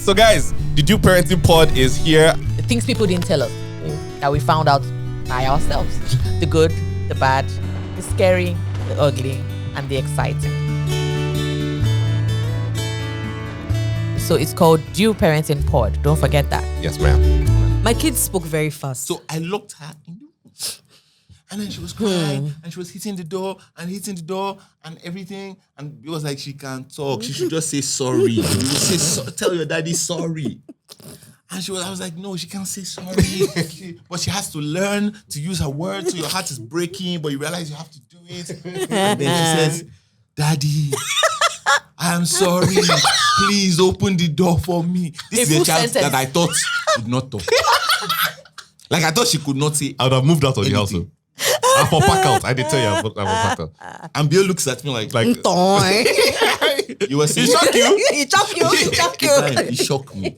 So guys, the Due Parenting Pod is here. The things people didn't tell us that we found out by ourselves. The good, the bad, the scary, the ugly, and the exciting. So it's called Due Parenting Pod. Don't forget that. Yes, ma'am. My kids spoke very fast. So I looked her in the room. And then she was crying and she was hitting the door and everything. And it was like, she can't talk. She should just say sorry. You say tell your daddy sorry. And I was like, no, she can't say sorry. But she has to learn to use her words. So your heart is breaking, but you realize you have to do it. And then she says, Daddy, I am sorry. Please open the door for me. This is a child that I thought could not talk. Like I thought she could not say. I would have moved out of the house. I'm for pack out. I did tell you I'm for pack out. And Bill looks at me like you were saying, He shocked you. He shocked me.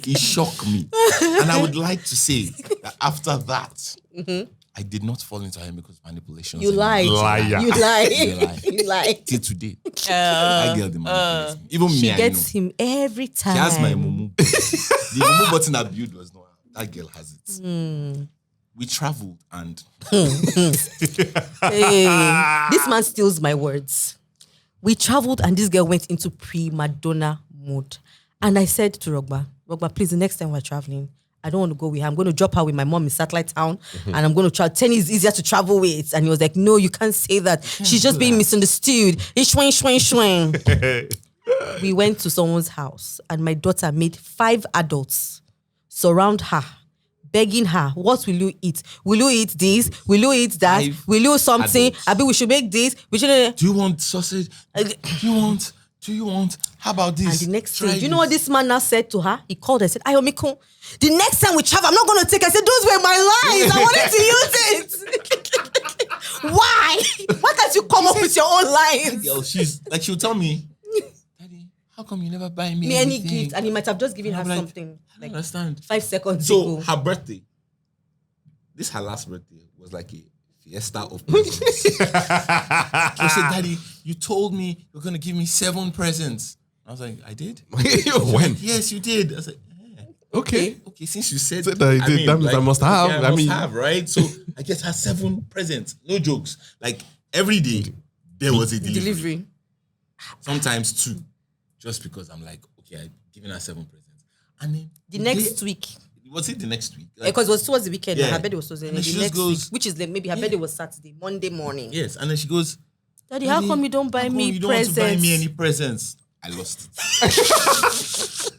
He shocked me. And I would like to say that after that, I did not fall into Amika's manipulation. You lied. Liar. You lied. You lied. Till today. That girl, the manipulates me. Even She me, gets him every time. She has my mumu. The mumu button I built was not. That girl has it. We traveled and Hey, this man steals my words. We traveled and this girl went into prima donna mode. And I said to Rogba, please, the next time we're traveling, I don't want to go with her. I'm going to drop her with my mom in Satellite Town and I'm going to travel. 10 is easier to travel with. And he was like, no, you can't say that. She's just being misunderstood. It's shwing. We went to someone's house and my daughter made 5 adults surround her, begging her, what will you eat? Will you eat this? Will you eat that? 5 will you something? adults. Abi, we should make this. We should. do you want sausage? Do you want? How about this? And the next Try thing, do you know what this. this man now said to her? He called her and said, Ayomiko, the next time we travel, I'm not going to take. I said, those were my lines. I wanted to use it. Why? Why can't you come up with your own lines? Girl, she'll tell me, Daddy, how come you never buy me Any anything? gift. And he might have just given her I'm like, something. I don't understand. 5 seconds So ago. her birthday, her last birthday was like a fiesta of presents. She said, Daddy, you told me you're going to give me 7 presents. I was like, I did? When? Yes, you did. I was like, Okay. okay, since you said Said that you did, that means I must have. Yeah, I I must mean- have, right? So I get her 7 presents. No jokes. Like every day, there was a delivery. Sometimes 2. Just because I'm like, okay, I'm giving her 7 presents. And then The next week. Was it the next week? Because it was towards the weekend. Yeah. Her birthday was towards the And then she next just goes- week. Which is maybe her birthday was Saturday, Monday morning. Yes. And then she goes, Daddy, how come you don't buy me you don't presents? want to buy me any presents? I lost it.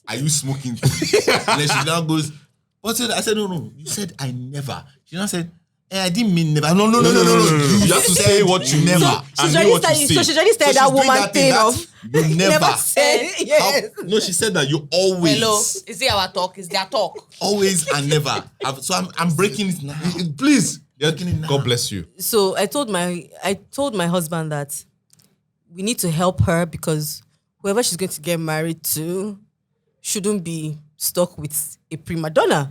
Are you smoking? And then she now goes, what's it? I said, no. You said I never. She now said, I didn't mean never. No. You have to say what you never. never. She's already started that woman thing of You never. said yes. No, she said that you always. Hello, is it our talk? Is their talk? Always and never. So I'm breaking it now. Please. You're breaking it now. God bless you. So I told my husband that we need to help her because whoever she's going to get married to shouldn't be stuck with a prima donna.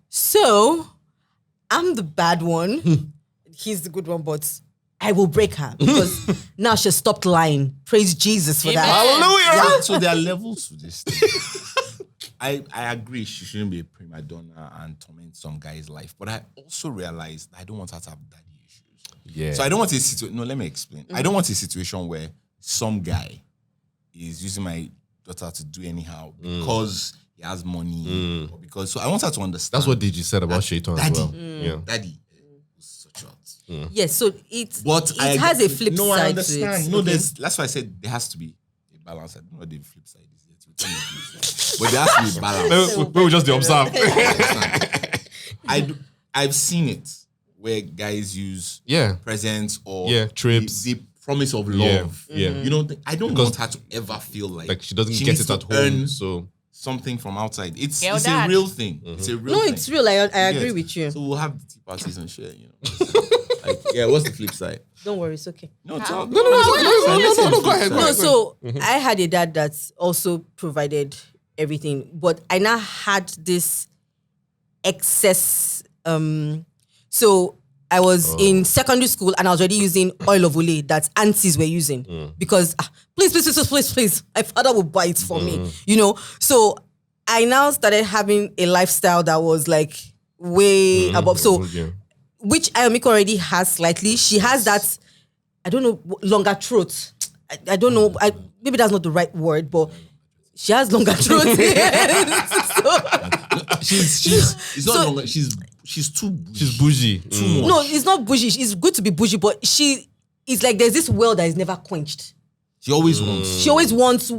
So I'm the bad one. He's the good one, but I will break her because now she stopped lying. Praise Jesus for that. Hallelujah. Yeah, so there are levels to this thing. I agree she shouldn't be a prima donna and torment some guy's life, but I also realized I don't want her to have daddy issues. Yeah. So I don't want a situation. No, let me explain. I don't want a situation where some guy is using my daughter to do anyhow because he has money or because. So I want her to understand. That's what DG said about Shaitan as well. Yeah. Daddy was such out. Yes, so it has a flip no, I side to understand. it. No, okay? that's why I said there has to be a balance. I don't know what the flip side is yet. You tell me the flip side. But there has to be a balance. We just observe. I've seen it where guys use presents or trips. the promise of love. Yeah. You know, I don't want her to ever feel like she doesn't get needs it to at home. earn So something from outside. It's Girl, a dad. real thing. It's a real No, thing. it's real. I agree Yes. with you. So we'll have the tea parties and share, you know. What's the flip side? Don't worry, it's okay. No, talk. No, go ahead. No, so I had a dad that also provided everything, but I now had this excess. So I was in secondary school and I was already using oil of ole that aunties were using because please, my father would buy it for me, you know. So I now started having a lifestyle that was like way above. So which Ayomiko already has slightly. She has that, I don't know, longer throat. I don't know. Maybe that's not the right word, but she has longer throat. It's not longer. She's too bougie. She's bougie. Too much. No, it's not bougie. It's good to be bougie, but it's like there's this well that is never quenched. She always wants. She always wants,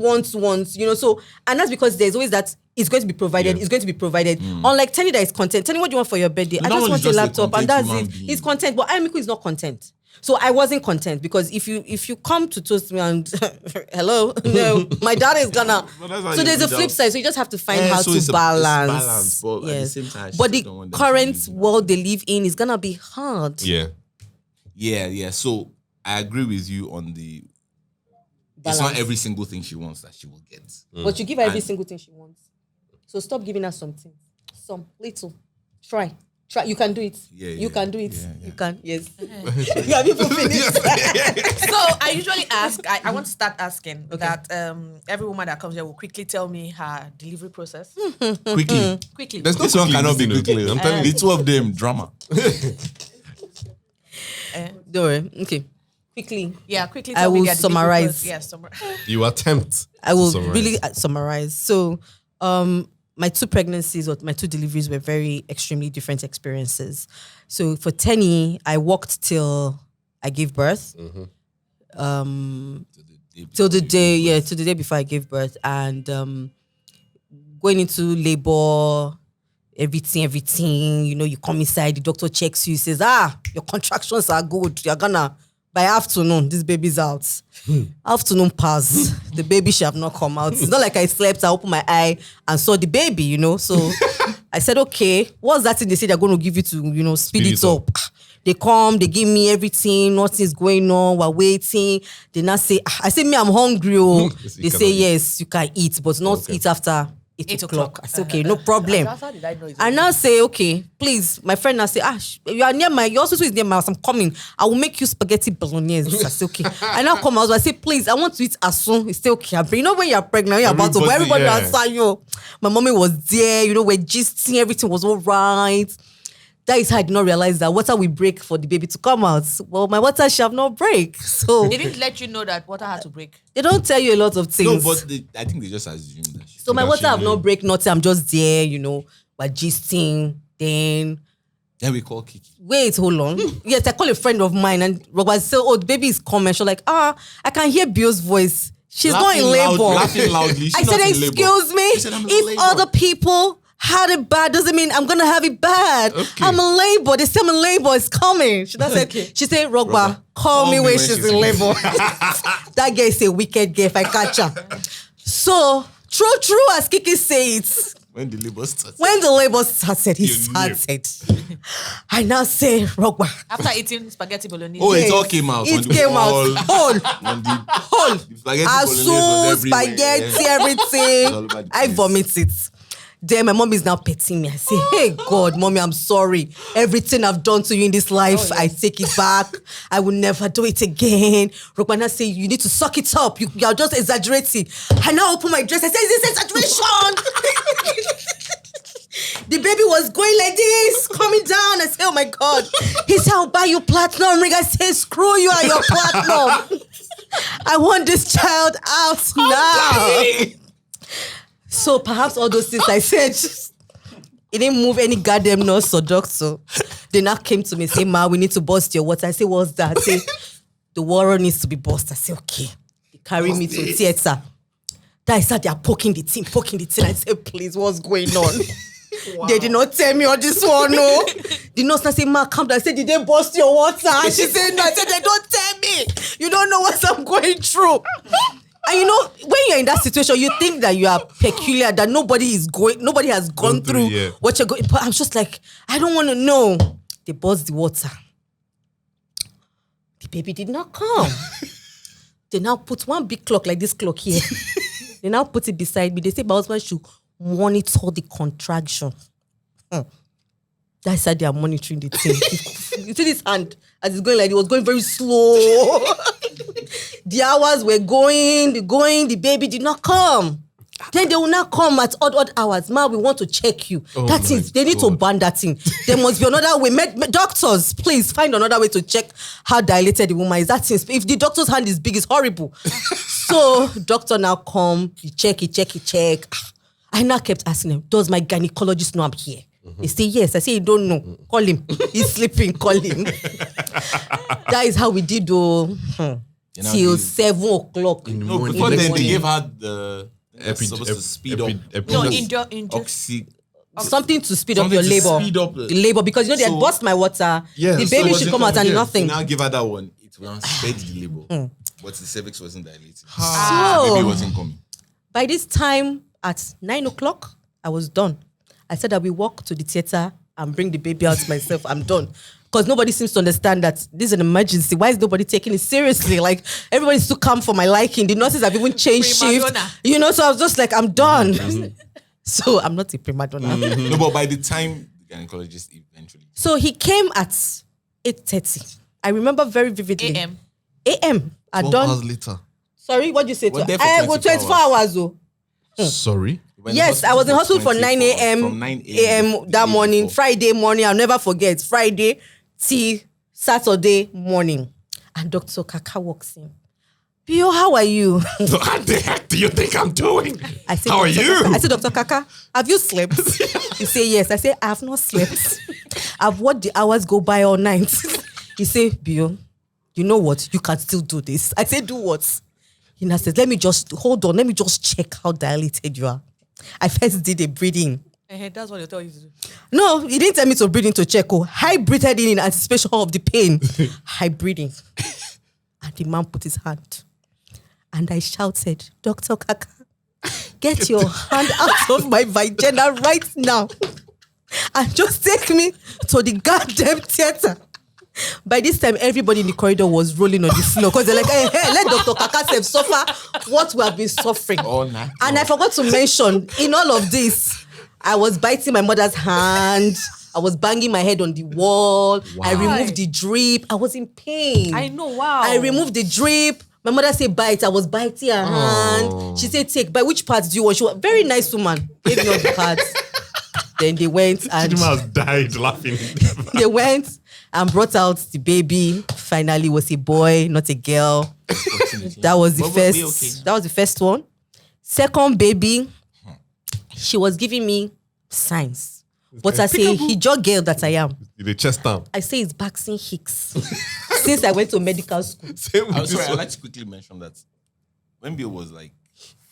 you know. So, and that's because there's always that it's going to be provided. It's going to be provided. Unlike Tenny that is content. Tenny, what do you want for your birthday? I just want a laptop, and that's it. He's content, but Ayomiko is not content. So I wasn't content because if you come to toast me and hello, no, my dad is gonna. So there's a flip side. So you just have to find how to balance. But yes. at the same time, but the current world they live in is gonna be hard. Yeah. So I agree with you on the. Balance. It's not every single thing she wants that she will get. But you give her every single thing she wants. So stop giving her something. Some little. Try. You can do it. You can do it. Yeah. You can. Yes. You have people finished. So I usually ask, I want to start asking that every woman that comes here will quickly tell me her delivery process. Quickly. There's no This one cannot be quickly. quickly. I'm telling The two of them, drama. Don't worry. Okay. Quickly. Yeah, quickly. I Tell me will their delivery summarize. process. Yes, summarize. You attempt. I will to summarize. really summarize. So, my two pregnancies or my two deliveries were very extremely different experiences. So for Tenny, I walked till I gave birth. Till the day before I gave birth, and going into labor, everything. You know, you come inside, the doctor checks you, says, your contractions are good. You're gonna by afternoon, this baby's out. Afternoon pass, the baby should have not come out. It's not like I slept, I opened my eye and saw the baby, you know. So I said, okay, what's that thing they say they're going to give you to, you know, speed it up? They come, they give me everything, nothing's going on, we're waiting. They now say, I say, me, I'm hungry. Oh. They say, yes, you can eat, but not eat after 8 o'clock. I say, okay, no problem. How did I know it's I now say, okay, please, my friend now say, you are near your hospital is near my house, I'm coming. I will make you spaghetti bolognese. I say, okay. I now come out, I say, please, I want to eat as soon. He say, okay, you know when you're pregnant, you're about to, but everybody outside you. My mommy was there, you know, we're gisting, everything was all right. That is how I did not realize that water will break for the baby to come out. Well, my water shall not break. So They didn't let you know that water had to break. they don't tell you a lot of things. No, but I think they just assume that. So my water have not break, nothing. I'm just there, you know, we're gisting. Then we call Kiki. wait, hold on. Yes, I call a friend of mine and Rogba said, oh, the baby is coming. She's like, I can hear Bill's voice. She's not in labor. Laughing loudly. I said, excuse me, if other people had it bad doesn't mean I'm gonna have it bad. Okay. I'm in labor. They say I'm in labor. It's coming. She said, she said, Rogba, call me when she's in labor. That girl is a wicked girl if I catch her. So, true as Kiki says. When the labor started. He started. I now say, Rogba. After eating spaghetti bolognese. Oh, it all came out. It came out. Whole. As soon spaghetti, everything. I vomit it. Then my mom is now petting me. I say, hey, God, mommy, I'm sorry. Everything I've done to you in this life, I take it back. I will never do it again. Rogba say, you need to suck it up. You are just exaggerating. I now open my dress. I say, is this exaggeration? The baby was going like this, coming down. I say, oh my God. He said, I'll buy you platinum ring. I say, screw you and your platinum. I want this child out now. So perhaps all those things I said, it didn't move any goddamn nurse or doctor. They now came to me and say, Ma, we need to bust your water. I say, what's that? I say, the water needs to be bust. I say, okay. They carry me to theater. That is how they are poking the thing. I say, please, what's going on? Wow. They did not tell me all this one, no. The nurse now say, Ma, come down. I said, did they bust your water? And she said, no. I said, they don't tell me. You don't know what I'm going through. And you know, when you're in that situation, you think that you are peculiar, that nobody has gone through what you're going. But I'm just like, I don't want to know. They bust the water. The baby did not come. They now put one big clock like this clock here. They now put it beside me. They say my husband should monitor the contraction. That side they are monitoring the thing. You see this hand as it's going like it was going very slow. The hours were going, the baby did not come. Then they will not come at odd hours. Ma, we want to check you. That is, they need to ban that thing. There must be another way. Doctors, please find another way to check how dilated the woman is. That is, if the doctor's hand is big, it's horrible. So doctor now come, he check. I now kept asking him, does my gynecologist know I'm here? He say yes. I say, you don't know. Call him. He's sleeping. Call him. That is how we did till 7 o'clock. No, before then they gave her the supposed to speed up. Something to speed up your labor. The labor, because they had bust my water. Yeah, the baby should come out and nothing. Now give her that one. It will sped the labor. But the cervix wasn't dilated. So The baby wasn't coming. by this time at 9 o'clock, I was done. I said I will walk to the theater and bring the baby out myself. I'm done. Because nobody seems to understand that this is an emergency. Why is nobody taking it seriously? Like, everybody's too calm for my liking. The nurses have even changed shift. So I was just like, I'm done. So I'm not a prima donna. No, but by the time the gynecologist eventually. So he came at 8:30. I remember very vividly. AM. I 12 done. hours later. Sorry, what did you say? We're there for I go 24 hours. Oh. Sorry. Yes, I was in hospital for 9 a.m. From 9 a.m. that morning, Friday morning. I'll never forget. Friday till Saturday morning. And Dr. Kaka walks in. Bio, how are you? What the heck do you think I'm doing? I said, How are Dr. you? Kaka, I said, Dr. Kaka, have you slept? He said, yes. I said, I have not slept. I've watched the hours go by all night. He said, Bio, you know what? You can still do this. I said, do what? He now says, let me just check how dilated you are. I first did a breathing. That's what they tell you to do. No, he didn't tell me to breathe in to check. I breathed in anticipation of the pain. I breathing. And the man put his hand. And I shouted, Dr. Kaka, get your hand out of my vagina right now. And just take me to the goddamn theater. By this time, everybody in the corridor was rolling on the floor because they're like, hey, let Dr. Kaka suffer what we have been suffering. And I forgot to mention, in all of this, I was biting my mother's hand. I was banging my head on the wall. Wow. I removed the drip. I was in pain. I know, wow. I removed the drip. My mother said bite. I was biting her hand. She said take. By which parts do you want? She was a very nice woman. Gave me all the parts. Then they went and... Chidinma died laughing. They went and brought out the baby. Finally, it was a boy, not a girl. That was the first. That was the first one. Second baby, she was giving me signs. But as a hijab girl that I am, The chest down. I say it's Baxing Hicks. Since I went to medical school. I'm sorry, I'd like to quickly mention that when Bill was like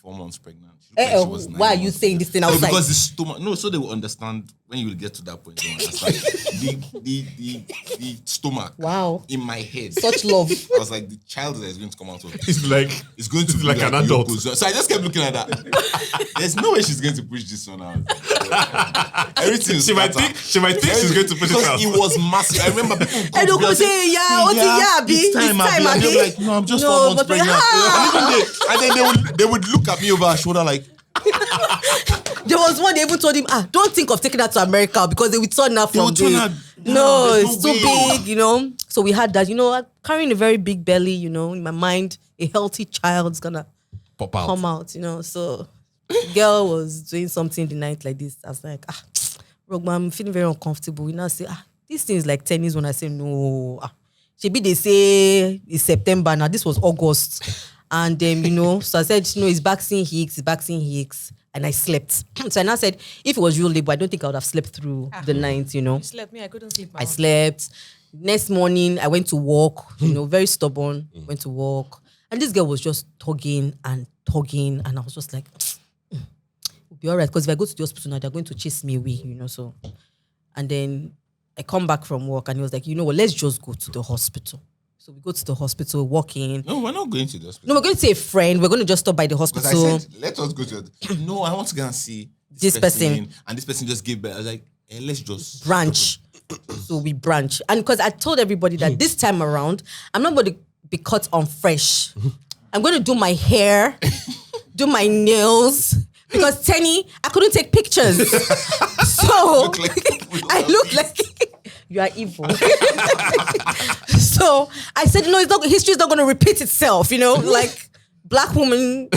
4 months pregnant. She was 9 why are you months saying this thing outside? Because the stomach. No, so they will understand when you will get to that point. They will understand. the stomach. Wow. In my head. Such love. I was like, the child that is going to come out of it. It's going to be like an adult. Yoko. So I just kept looking at that. There's no way she's going to push this one out. Everything. She might think she's going to push it out. It was massive. I remember people I don't go say it's time, Abi. And they'll be like, no, I'm just 4 months pregnant. And then they would look at me over her shoulder like. There was one they even told him, don't think of taking her to America because they will turn her from there. No, it's too big, So we had that, I'm carrying a very big belly, in my mind, a healthy child's gonna Pop out. come out, So girl was doing something the night like this. I was like, Rogba, I'm feeling very uncomfortable. We now say, this thing is like tennis. When I say no, maybe they say it's September now. This was August. And so I said, it's Baxing Hicks. And I slept. So I now said, if it was real labor, I don't think I would have slept through the night, You slept me, I couldn't sleep. I slept. Next morning, I went to work, very stubborn, went to work. And this girl was just tugging. And I was just like, it'll be all right. Because if I go to the hospital now, they're going to chase me away, so. And then I come back from work and he was like, you know what, let's just go to the hospital. So we go to the hospital, walk in. No, we're not going to the hospital. No, we're going to see a friend. We're going to just stop by the hospital. Because I said, let us go to it. No, I want to go and see this person. And this person just gave birth. I was like, let's just branch. So we branch. And because I told everybody that this time around, I'm not going to be cut on fresh. I'm going to do my hair, do my nails, because Tenny, I couldn't take pictures. So I look like you are evil. So I said, no, it's not. History is not going to repeat itself. Like black woman,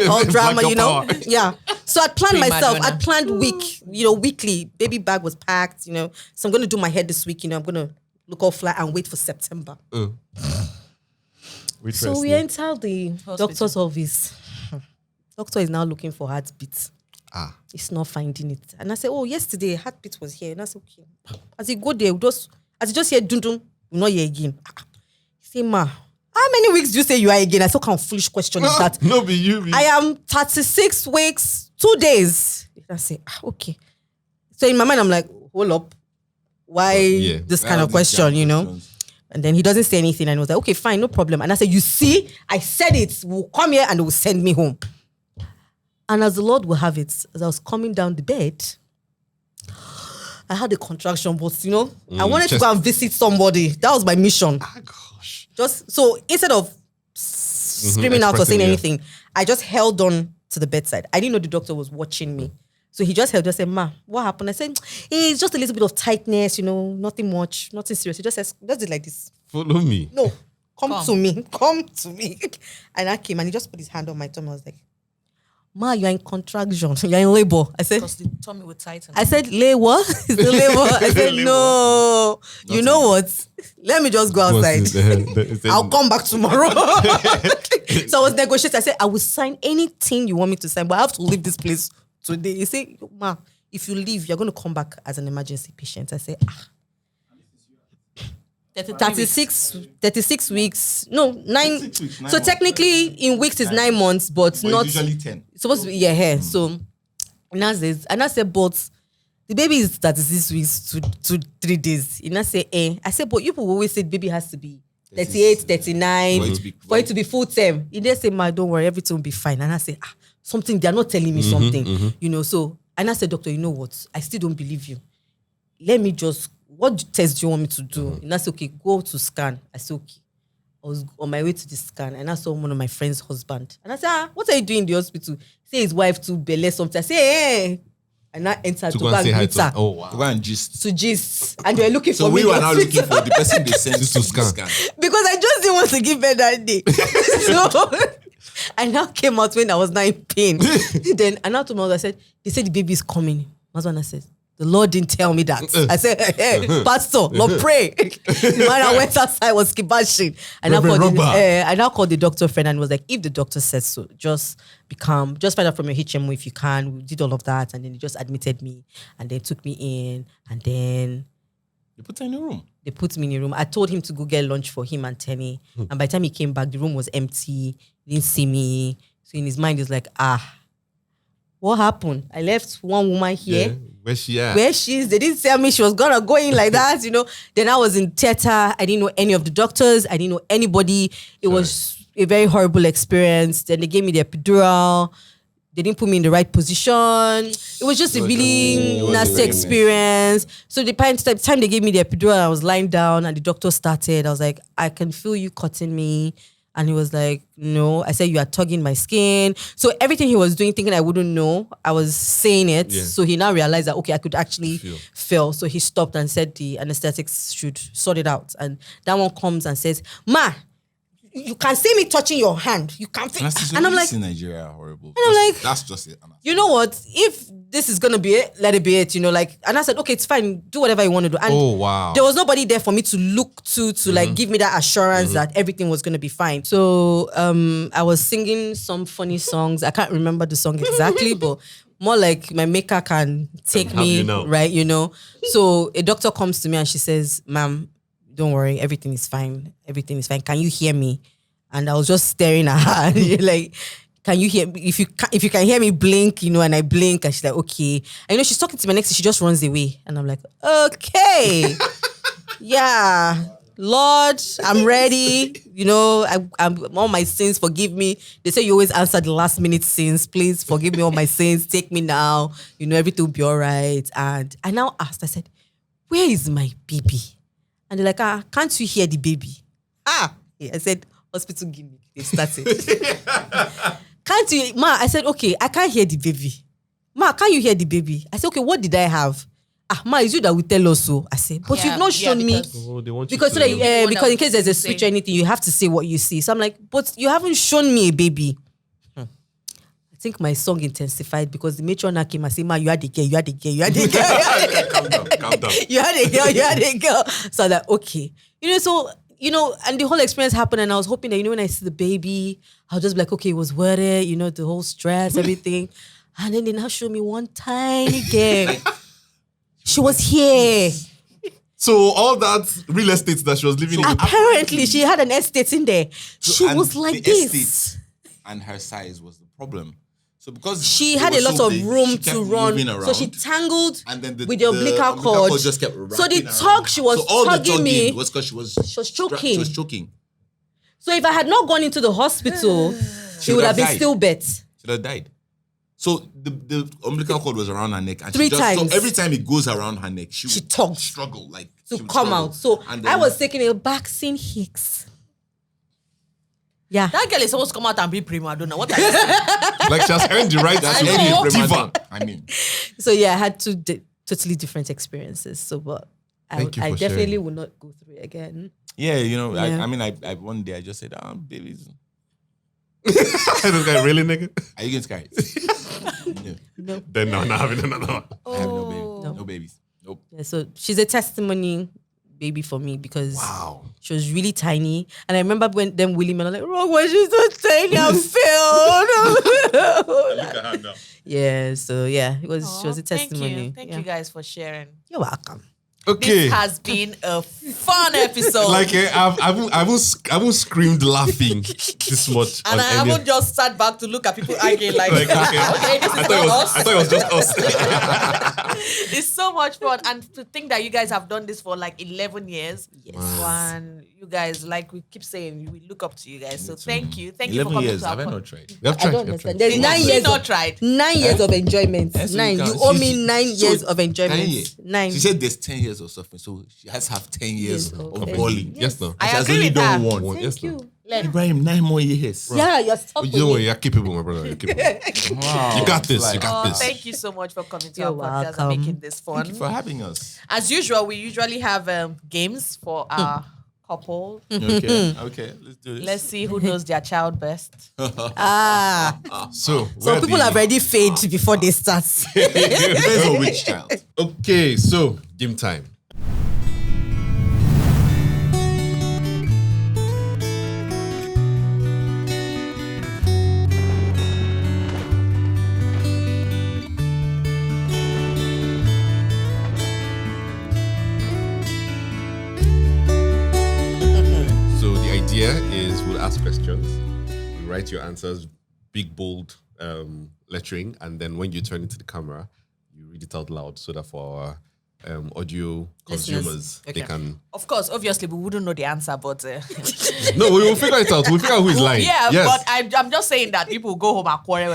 all drama. Power. Yeah. So I planned myself. Madonna. I planned weekly. Baby bag was packed. So I'm going to do my hair this week. I'm going to look all fly and wait for September. So we enter the doctor's office. Doctor is now looking for heartbeat. He's not finding it. And I said, oh, yesterday heartbeat was here. And I said, okay. As he go there, as he just hear dun dun, we're not here again. He said, ma, how many weeks do you say you are again? I said, what kind of foolish question is that? No, be you. I am 36 weeks, 2 days. I say, okay. So in my mind, I'm like, hold up. Why this kind of question, And then he doesn't say anything. And I was like, okay, fine, no problem. And I said, you see, I said it. We'll come here and they will send me home. And as the Lord will have it, as I was coming down the bed, I had a contraction, but I wanted to go and visit somebody. That was my mission. Gosh. Just so instead of screaming out or saying anything, I just held on to the bedside. I didn't know the doctor was watching me. So he just said, ma, what happened? I said, hey, it's just a little bit of tightness, nothing much, nothing serious. He just says, just did like this. Follow me. No, come to me. And I came and he just put his hand on my tummy. I was like, ma, you're in contraction. You're in labor. I said, Because the tummy would tighten. I said, labor? Is the labor? I said, no. You know what? Let me just go outside. I'll come back tomorrow. So I was negotiating. I said, I will sign anything you want me to sign, but I have to leave this place today. He said, ma, if you leave, you're going to come back as an emergency patient. I said, 36 weeks. No, 9. 6 weeks, 9 so months. technically in weeks is 9 months, but not usually 10. it's supposed to be here. So and I said, but the baby is 36 weeks to 3 days. And I say, I said, but you people always say baby has to be 38, 39 for it to be full term. He didn't say, ma, don't worry, everything will be fine. And I said, something, they're not telling me something, so, and I said, doctor, you know what? I still don't believe you. Let me just, what test do you want me to do? And I said, okay, go to scan. I said, okay. I was on my way to the scan and I saw one of my friend's husband. And I said, what are you doing in the hospital? He said his wife to belay something. I said, hey. And I entered to go and greet her. Oh, wow. To go and gist. To gist. And they were looking So for me. we were in the now looking hospital. for the person they sent to scan. scan. Because I just didn't want to give birth that day. So I now came out when I was not in pain. Then I now told my husband, I said, they said the baby is coming. My husband said, the Lord didn't tell me that. I said, hey, Pastor, Lord, pray. The man I went outside was kibashing. I now called the doctor friend and was like, if the doctor says so, just be calm. Just find out from your HMO if you can. We did all of that. And then he just admitted me. And then took me in. And then They put her in a room. they put me in a room. I told him to go get lunch for him and Tenny. And by the time he came back, the room was empty. He didn't see me. So in his mind, he's like, what happened? I left one woman here. Yeah. Where's she at? Where she is, they didn't tell me she was gonna go in like that, Then I was in theater. I didn't know any of the doctors. I didn't know anybody. It was a very horrible experience. Then they gave me the epidural. They didn't put me in the right position. It was just a really nasty experience. So the time they gave me the epidural, I was lying down and the doctor started. I was like, I can feel you cutting me. And he was like, no. I said, you are tugging my skin. So everything he was doing, thinking I wouldn't know, I was saying it. Yeah. So he now realized that, okay, I could actually feel. So he stopped and said the anesthetics should sort it out. And that one comes and says, ma, you can see me touching your hand. You can feel. And I'm like, in Nigeria are horrible. And I'm like, that's just it. you know what? If this is gonna be it, let it be it. And I said, okay, it's fine. Do whatever you want to do. And there was nobody there for me to look to like give me that assurance that everything was gonna be fine. So I was singing some funny songs. I can't remember the song exactly, but more like my maker can take me, right? So a doctor comes to me and she says, ma'am, don't worry, everything is fine. Everything is fine. Can you hear me? And I was just staring at her, like, can you hear me? If you can hear me blink, and I blink, and she's like, okay. And she's talking to me next, she just runs away. And I'm like, okay. Yeah. Lord, I'm ready. I'm all my sins, forgive me. They say you always answer the last minute sins. Please forgive me all my sins. Take me now. Everything will be all right. And I now asked, I said, where is my baby? And they're like, can't you hear the baby? Yeah, I said, hospital gimmick. They started. Can't you, ma? I said, okay, I can't hear the baby. Ma, can you hear the baby? I said, okay, what did I have? Ma, it's you that will tell us so. I said, but you've not shown me. Oh, they want Because you to because in case there's a switch or anything, you have to say what you see. So I'm like, but you haven't shown me a baby. I think my song intensified because the matron came and said, Ma, you had a girl, you had a girl, you had a girl. calm down. You had a girl, you had a girl. So I'm like, okay. So, and the whole experience happened and I was hoping that, when I see the baby, I'll just be like, okay, it was worth it, the whole stress, everything. And then they now show me one tiny girl. She was here. So all that real estate that she was living in. Apparently, she had an estate in there. She And was like the this. estate and her size was the problem. So because She they had were a lot so of big, room she kept to run. moving So around. she tangled And then with the umbilical cord. just kept So the wrapping tug around. she was so all the tugging me. was because she was choking. She was choking. So if I had not gone into the hospital, she would have been died. stillbirth. She would have died. So the umbilical cord was around her neck, and 3 she just, times. So every time it goes around her neck, she would tugged. struggle like To she would come struggle. out. So And I then- was taking a vaccine Hicks. Yeah. That girl is supposed to come out and be prima donna. What are you saying? Like she has earned the right That's to really be a a prima diva. donna. I mean, So yeah, I had 2 totally different experiences. So, but Thank you I for definitely sharing. will not go through it again. yeah, Yeah. I one day I just said, babies, This guy really, nigga? are you getting scared? No. Then no, not having another one. I have no babies. No. No babies. Nope. Yeah, so she's a testimony baby for me because Wow. she was really tiny. And I remember when them Willie men are like, Rogba, she's so tiny, I failed. Look at her now. Yeah, so yeah, she was a testimony. Thank Yeah. you guys for sharing. You're welcome. Okay. This has been a fun episode. Like I haven't screamed laughing this much. and on I any- haven't just sat back to look at people arguing like, Like, okay. okay, this is I thought it was just us. It's so much fun. And to think that you guys have done this for like 11 years. Yes. And you guys, like we keep saying, we look up to you guys. So thank you. Thank you for 11 coming years. to our Have I pod- not tried? We have I tried. don't we have understand. tried. There's 9 Have years. we not tried? 9 years of enjoyment. Yes, we 9. can. You owe She- me 9 so years of 10 enjoyment. years. 9. She said there's 10 years of suffering, so she has to have 10 years Yes, of okay. balling. Yes, no. I She has agree only with done that. one. One, yes, no. Ibrahim, 9 more years. Yeah, you're stuck You with know what? me. You're capable, my brother. You're capable. Wow. You got this. You Like, got Oh, this. thank you so much for coming to You're our podcast and welcome. making this fun. Thank you for having us. As usual, we usually have games for our couple. Okay, let's do this. Let's see who knows their child best. So Some people have already fade before they start. Depends on which child. Okay, so game time. So the idea is we'll ask questions, you write your answers, big bold lettering, and then when you turn it to the camera, you read it out loud so that for our audio Listeners. consumers, they Okay. can. Of course, obviously, we wouldn't know the answer, but No, we will figure it out. We'll figure out who is lying. yeah, Yes. but I'm just saying that people go home and quarrel.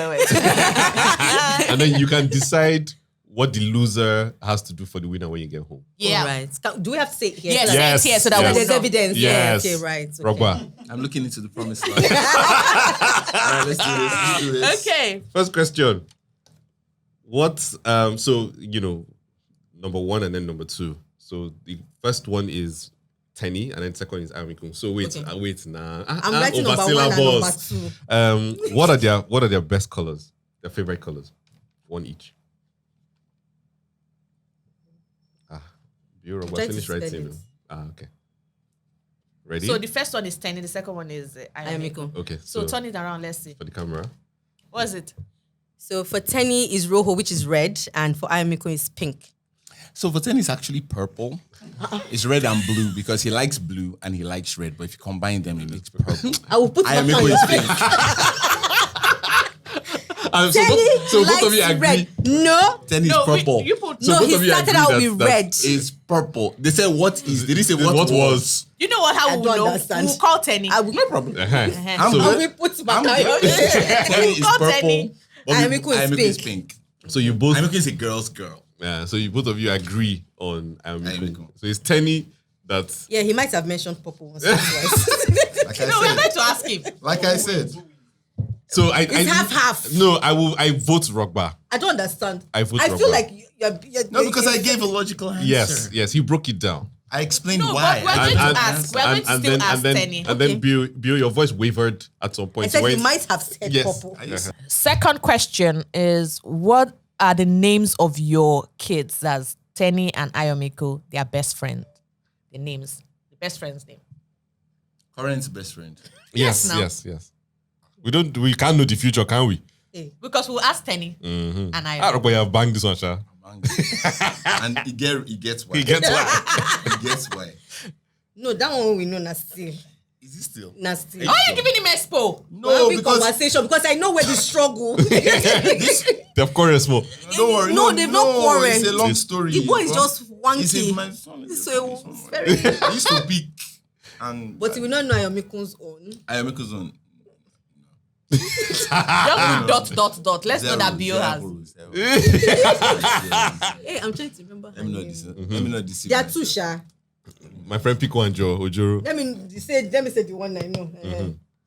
And then you can decide what the loser has to do for the winner when you get home. Yeah. All right. Do we have to say it here? Yes. first? Yes. Here so that So yes. there's evidence. Yes. Yeah, okay, right. Okay. Rogba. I'm looking into the promised land. All right, let's do this. Let's do this. Okay. First question. What, so, number 1 and then number 2. So the first one is Tenny and then second one is Amikum. So wait, Okay. wait, nah. I'm writing number 1 and number 2. What are their best colors? Their favorite colors? One each. Bureau, trying to finish spell writing. it. Okay. Ready? So the first one is 10, the second one is Ayamiko. Okay. So turn it around, let's see. for the camera. What is it? So for Tenny is Rojo, which is red, and for Ayamiko is pink. So for 10 is actually purple. It's red and blue because he likes blue and he likes red. But if you combine them, it makes purple. I will put my hand Ayamiko on is your pink. So Tenny both of you likes agree. red. No, 10 is No, purple. you put. So no, both he of you started agree out with red. It's purple. They said what is? Did he say what, What was? was? You know what? How I we don't know? understand. We'll call Tenny. I will, No problem. Uh-huh. I'm So- I good. will put my I'm hand on good. Tenny is Call purple. Tenny. but Ayamiko is Ayamiko pink. So you both, Ayamiko is a girl's girl. so you both of you agree on Ayamiko. Ayamiko. So it's Tenny that's Yeah, he might have mentioned purple once or twice. Like I No, we're said. going to ask him. Like I said. so I It's half-half. No, I vote Rogba. I don't understand. I vote feel Rogba. like you're No, because I gave a logical answer. Yes, he broke it down. I explained No, why. but we're going to ask. We're going to and still then ask and then Tenny. and then Bill, your voice wavered at some I point. said When- you might have said Yes. purple. Second question is, what are the names of your kids? That's Tenny and Ayomiko, their best friend. The names. The best friend's name. Current best friend. Yes, now. yes. We can't know the future, can we? Because we'll ask Tenny and Ah, Ayomiko. Rogba, you have banged this one, Sha. And he gets why. He gets why. He gets why. No, that one we know nasty. Is he still? Nasty. Why are you giving him expo? No, because conversation because I know where the struggle. They have quarrel small. don't worry. No, they've not quarreled. It's a long story. The boy is Bro. just He said, wanky. my son is So just it's very. very. I used to pick and But we don't know Ayomiko's own. Ayomiko's on. Just put dot. Let's know that Bio has. Hey, I'm trying to remember. Let me not deceive. There are two, Sha. My friend Pico and Joe Ojoro. Let me say the one I know.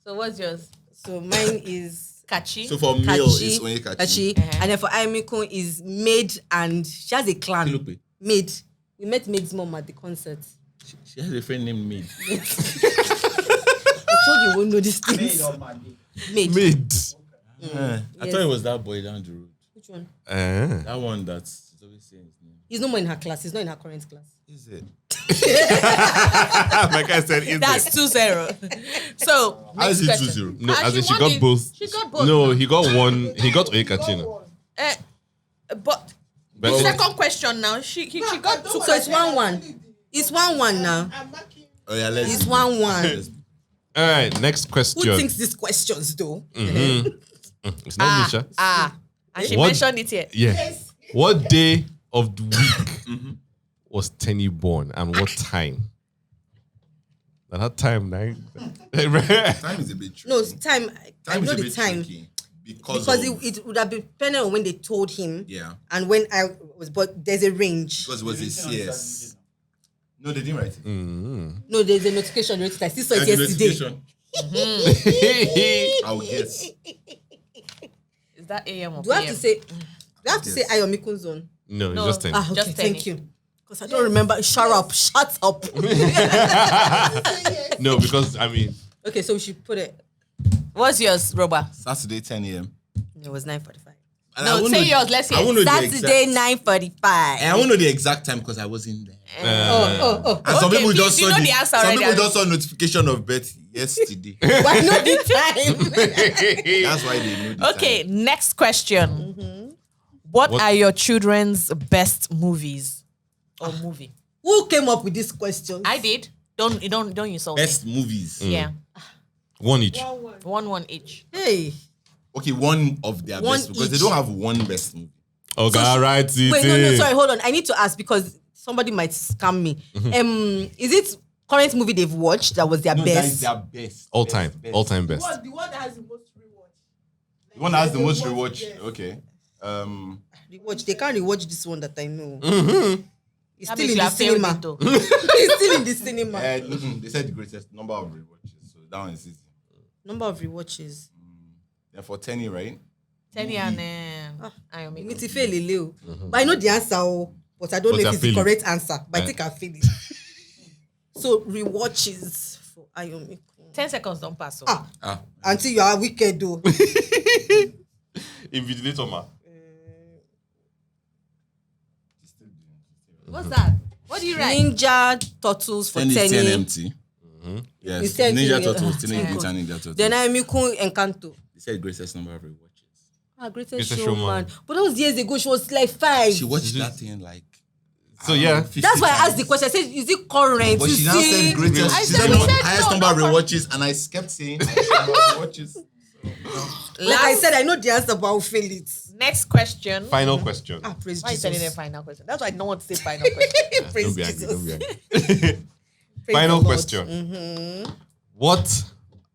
So what's yours? So mine is Kachi. So for male, it's only Kachi. Kachi. And then for Ayomiko is Maid, and she has a clan. Kilope. Maid. We met Maid's mom at the concert. She has a friend named Maid. I told you won't know these things. Maid. Mid. I thought it was that boy down the road. Which one? That one that's always saying his name. He's no more in her class. He's not in her current class. Is it? Like I said, is That's it? 2-0. So How is next it question. 2-0? No, Ah, as in she won got it. both. She got both. No, he got one. He got Oyekachina. But the But- second question now, she got two. So it's 1-1. It's 1-1 now. Oh yeah, let's. It's 1-1. All right, next question. Who thinks these questions though? It's not Misha. And she What- mentioned it here. Yeah. What day of the week was Tenny born and what time? At that time, Time is a bit tricky. No, time. I Time is know a the bit time. tricky because Because of, it would have been depending on when they told him. Yeah. And when I was, but there's a range. because it was a CS. No, they didn't write it. No, there's a notification. I still saw it And the yesterday. notification, I'll guess. Is that AM or Do I have PM? to say? Do I have to say Ayomiko's own? No, it's No. just 10. Ah, okay, Just thank Tenny. you. Because I don't remember. Shut up. Shut up. No, because I mean, Okay, so we should put it. What's yours, Rogba? Saturday 10 a.m. It was 9:45. And No, I won't say know- yours, let's hear I it. won't know the Saturday exact. 9:45. And I won't know the exact time because I wasn't there. Oh. And some Okay, people you just saw know the, the answer some already, people Abi. just saw notification of birth yesterday. Why not the time? That's why they know the Okay, time. next question. What What- are your children's best movies or movie? Who came up with this question? I did. Don't insult Best movies. me. Yeah, one each. one each. Hey. Okay, one of their One best because they each. don't have one best movie. Okay, right. Wait, no, sorry, hold on. I need to ask because somebody might scam me. Is it current movie they've watched that was their No, that best? is their best. All best, time. best. All time best. The one that has the most rewatch. The one that has the most rewatch. Okay. Rewatch. They can't rewatch this one that I know. It's That still means in you the have failed cinema. it though. It's still in the cinema. They said the greatest number of rewatches. So that one is easy. Number of rewatches. Then for Tenny, right? Tenny and Ayomiko. It's fail Leo. But I know the answer, but I don't But know I if it's the feel it. correct answer. But I think I feel it. So rewatches for Ayomiko. 10 seconds don't pass. So. Until you are wicked though. Invigilator, ma. What's that? What do you write? Ninja Turtles for Tenny is 10 Tenny. empty. Yes. It's 10 Ninja to- Turtles. Tenny Yeah. Mutant Ninja Turtles. Then Ayomiko Encanto. They said greatest number of rewatches. Greatest Greatest Showman. Showman. But that was years ago. She was like 5. She watched that thing like. So yeah. 50 That's why I asked times. the question. I said, is it current? But You she now see? said greatest. I She said said we no, said highest no, number of no. rewatches, and I kept saying highest number of rewatches. Like I said, I know the answer, but I'll fail it. Next question. Final question. Praise Why are you Jesus. telling them final question? That's why I don't want to say final question. Praise Don't be angry. Jesus. Don't be angry. Praise Final the Lord. question. What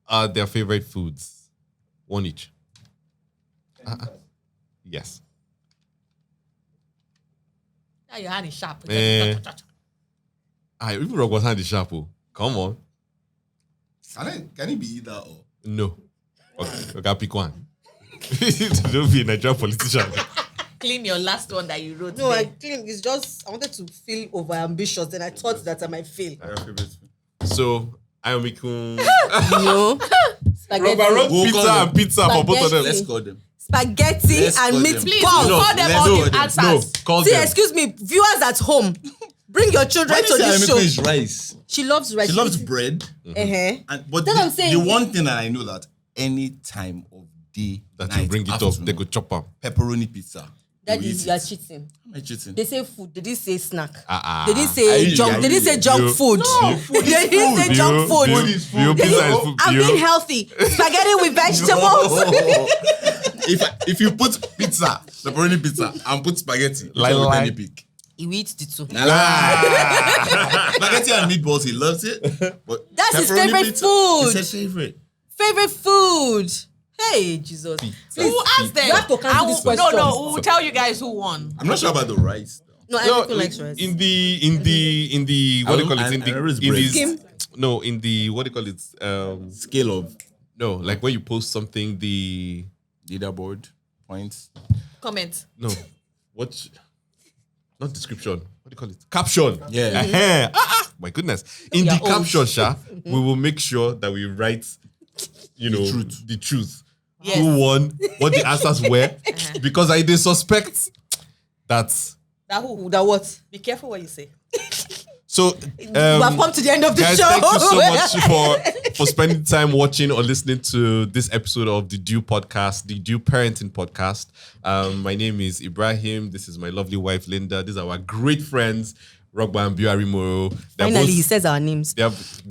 are their favorite foods? One each. Yes. Now your hand is sharp. Even Rock was hand is sharp. Oh. Come on. Can it be either or? No. Okay, pick one. Don't be a Nigerian politician. clean your last one that you wrote. No, I there. think it's just I wanted to feel over ambitious, then I thought that I might fail. So Ayomikun, No. Spaghetti. We'll pizza call and pizza for both of them. Let's call them. Spaghetti Let's and call them. meatballs. Please No, call them let's all do the it. answers. No, call See, them. excuse me, viewers at home, bring your children Why to do you this say show. Amaka is rice? She loves rice. She loves bread. But Then I'm saying- the one thing that I know that any time of day That night, you bring it up, afternoon, they go chop up. pepperoni pizza. That You is, eat you are it. cheating. Am I cheating? They say food. They didn't say snack. Ah, They didn't Are say you- junk. are They didn't say you- junk you- food. They didn't say junk food. View, view, pizza is food. I'm View. being healthy. Spaghetti with vegetables. If you put pizza, pepperoni pizza, and put spaghetti, which Lie, one will lie. Penny pick? You eat the two. Spaghetti and meatballs, he loves it. But That's his pepperoni favorite pizza, food. He said favorite. Favorite food. Hey, Jesus. Who asked them? You have to cancel I this will- question. No, we'll tell you guys who won. I'm not sure about the rice. Though. No, No, everyone likes rice. in the what do you call it? In the Irish in bread. this, Skim? no, in the what do you call it? Scale of No, like when you post something, the leaderboard points. Comment. no, what? Not description. What do you call it? Caption. Yeah. My goodness. In You're the old. caption, Sha, we will make sure that we write, the truth. Yes. Who won? What the answers were? Because I did suspect that. That who? That what? Be careful what you say. So, We have come to the end of the guys, show. thank you so much for spending time watching or listening to this episode of the Due Podcast, the Due Parenting Podcast. My name is Ibrahim. This is my lovely wife, Linda. These are our great friends, Rogba and Arimoro. Finally, he says our names. That's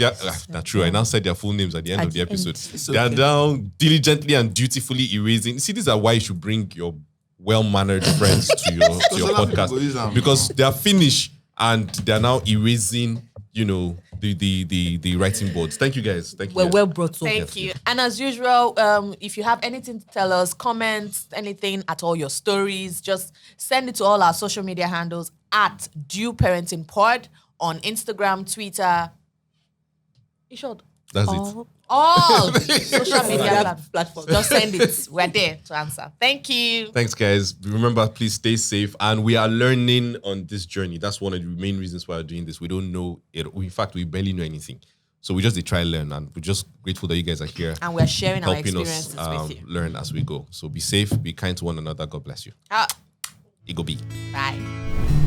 true. I now said their full names at the end At of the the episode. end. They are now diligently and dutifully erasing. See, these are why you should bring your well-mannered friends to your So a lot of people use podcast them. because they are finished and they are now erasing. The writing boards. Thank you guys. Thank you. We're guys. well brought up. Thank you. And as usual, if you have anything to tell us, comments, anything at all, your stories, just send it to all our social media handles at Due Parenting Pod on Instagram, Twitter. You should. That's it. All social media Platform. platforms. Just send it. We're there to answer. Thank you. Thanks, guys. Remember, please stay safe. And we are learning on this journey. That's one of the main reasons why we're doing this. We don't know it. In fact, we barely know anything. So we just try and learn. And we're just grateful that you guys are here. And we're sharing our helping experiences us with you. learn as we go. So be safe, be kind to one another. God bless you. Ah, Ego B. bye.